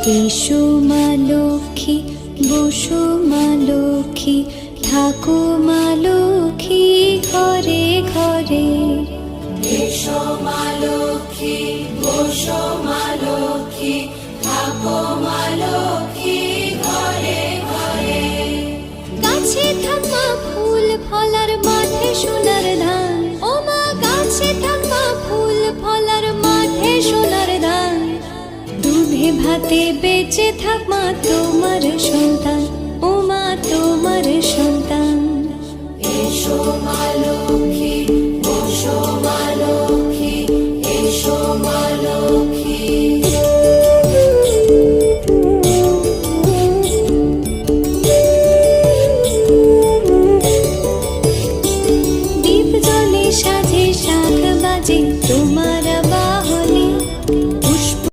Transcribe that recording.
এসো মা লক্ষ্মী, বসো মা লক্ষ্মী, থাকো মা লক্ষ্মী ঘরে ঘরে। এসো মা লক্ষ্মী, বসো মা লক্ষ্মী, থাকো মা লক্ষ্মী ঘরে ঘরে। গাছে থাক মা ফুল ফলার, মাঠে সোনার ধান। ও মা গাছে থাক মা ফুল ফলার, মাঠে সোনার ধান। দুধে ভাতে বেঁচে থাক মা তোমার সন্তান, ও মা তোমার সন্তান। এসো মা লক্ষ্মী, বসো মা লক্ষ্মী।